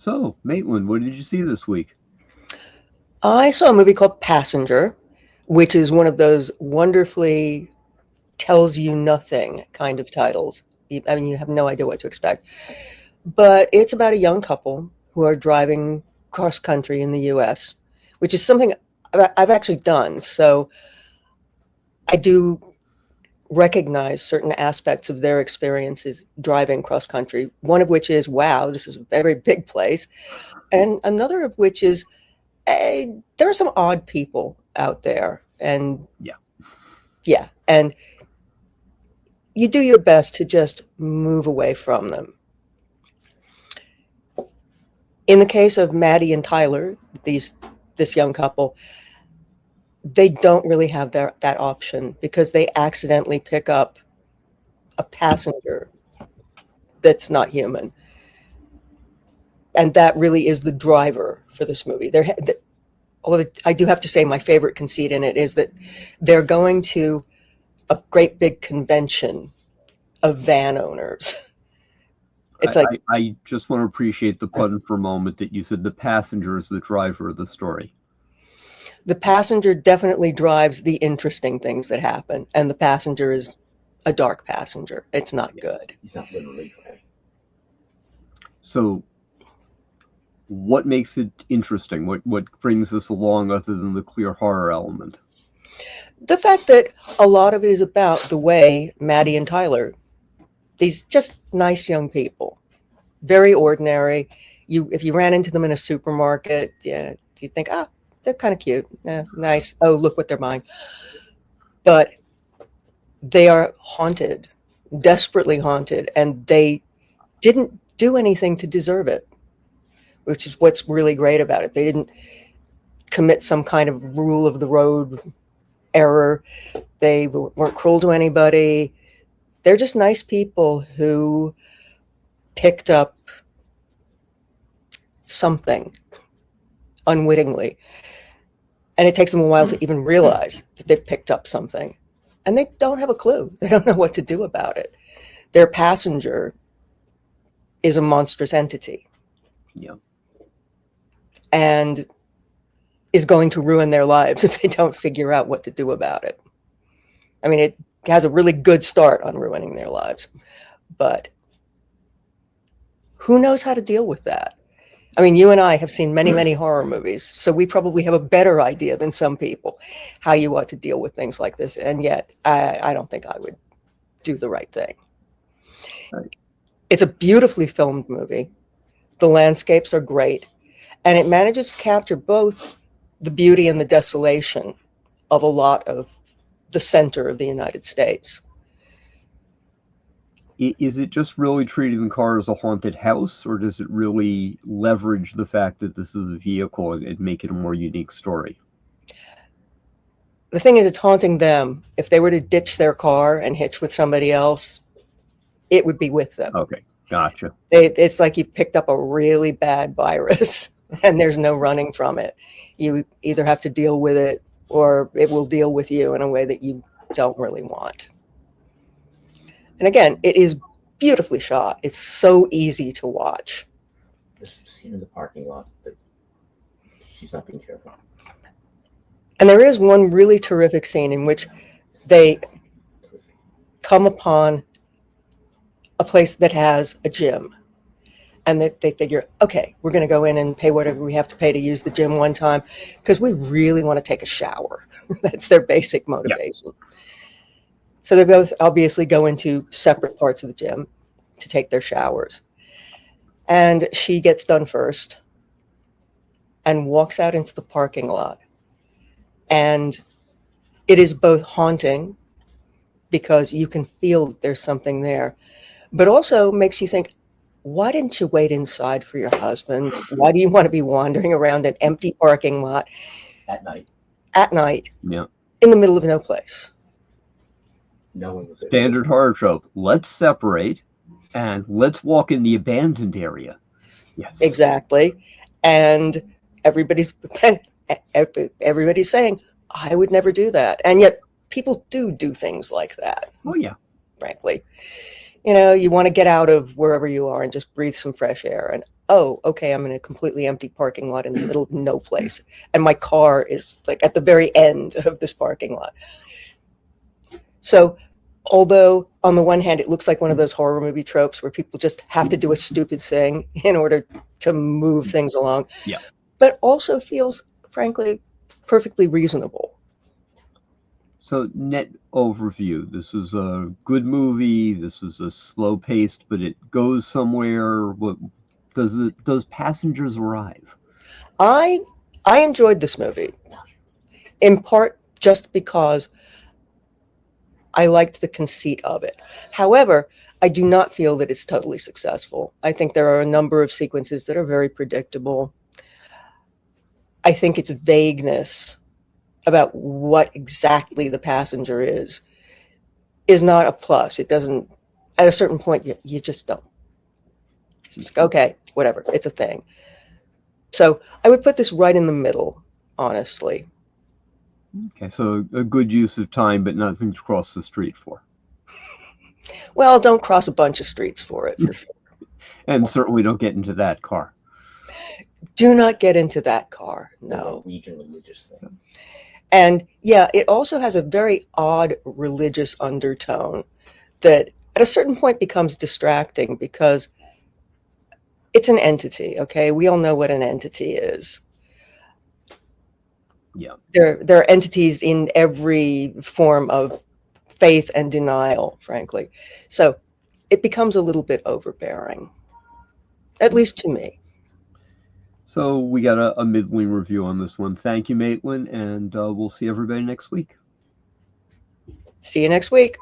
So, Maitland, what did you see this week? I saw a movie called Passenger, which is one of those wonderfully tells you nothing kind of titles. I mean, you have no idea what to expect. But it's about a young couple who are driving cross country in the US, which is something I've actually done. So I do recognize certain aspects of their experiences driving cross country, one of which is, wow, this is a very big place. And another of which is, there are some odd people out there. And Yeah. yeah, and you do your best to just move away from them. In the case of Maddie and Tyler, this young couple, they don't really have that option because they accidentally pick up a passenger that's not human. And that really is the driver for this movie. Although I do have to say my favorite conceit in it is that they're going to a great big convention of van owners. It's like I just want to appreciate the pun for a moment that you said the passenger is the driver of the story. the passenger definitely drives the interesting things that happen, and the passenger is a dark passenger. It's not good. He's not literally driving. So, what makes it interesting? What brings us along other than the clear horror element? The fact that a lot of it is about the way Maddie and Tyler, these just nice young people, very ordinary. If you ran into them in a supermarket, yeah, you'd think, ah, they're kind of cute. Yeah, nice. Oh, look what they're buying. But they are haunted, desperately haunted, and they didn't do anything to deserve it, which is what's really great about it. They didn't commit some kind of rule of the road error. They weren't cruel to anybody. They're just nice people who picked up something unwittingly. And it takes them a while to even realize that they've picked up something. And they don't have a clue. They don't know what to do about it. Their passenger is a monstrous entity. Yeah. And is going to ruin their lives if they don't figure out what to do about it. I mean, it has a really good start on ruining their lives. But who knows how to deal with that? I mean, you and I have seen many, many horror movies, so we probably have a better idea than some people how you ought to deal with things like this. And yet, I don't think I would do the right thing. Right. It's a beautifully filmed movie. The landscapes are great. And it manages to capture both the beauty and the desolation of a lot of the center of the United States. Is it just really treating the car as a haunted house, or does it really leverage the fact that this is a vehicle and make it a more unique story? The thing is, it's haunting them. If they were to ditch their car and hitch with somebody else, it would be with them. Okay, gotcha. It's like you've picked up a really bad virus and there's no running from it. You either have to deal with it or it will deal with you in a way that you don't really want. And again, it is beautifully shot. It's so easy to watch. This scene in the parking lot that she's not being careful. And there is one really terrific scene in which they come upon a place that has a gym. And they figure, okay, we're going to go in and pay whatever we have to pay to use the gym one time because we really want to take a shower. That's their basic motivation. Yep. So they both obviously go into separate parts of the gym to take their showers. And she gets done first and walks out into the parking lot. And it is both haunting because you can feel that there's something there, but also makes you think, why didn't you wait inside for your husband? Why do you want to be wandering around an empty parking lot at night? Yeah. In the middle of no place. No one was there. Standard horror trope. Let's separate and let's walk in the abandoned area. Yes. Exactly. And everybody's saying, I would never do that. And yet people do things like that. Oh, yeah. Frankly. You know, you want to get out of wherever you are and just breathe some fresh air. And oh, okay, I'm in a completely empty parking lot in the middle of no place. And my car is like at the very end of this parking lot. So, although on the one hand, it looks like one of those horror movie tropes where people just have to do a stupid thing in order to move things along, Yeah. but also feels, frankly, perfectly reasonable. So, net overview. This is a good movie. This is a slow paced, but it goes somewhere. What does Passengers arrive? I enjoyed this movie in part just because I liked the conceit of it. However, I do not feel that it's totally successful. I think there are a number of sequences that are very predictable. I think its vagueness about what exactly the passenger is not a plus. It doesn't, at a certain point, you just don't. It's like, okay, whatever, it's a thing. So I would put this right in the middle, honestly. Okay, so a good use of time, but nothing to cross the street for. Well, don't cross a bunch of streets for it, for sure. And certainly don't get into that car. Do not get into that car, no. Region religious thing. And yeah, it also has a very odd religious undertone that at a certain point becomes distracting because it's an entity, okay? We all know what an entity is. Yeah. There are entities in every form of faith and denial, frankly. So it becomes a little bit overbearing, at least to me. So we got a middling review on this one. Thank you, Maitland, and we'll see everybody next week. See you next week.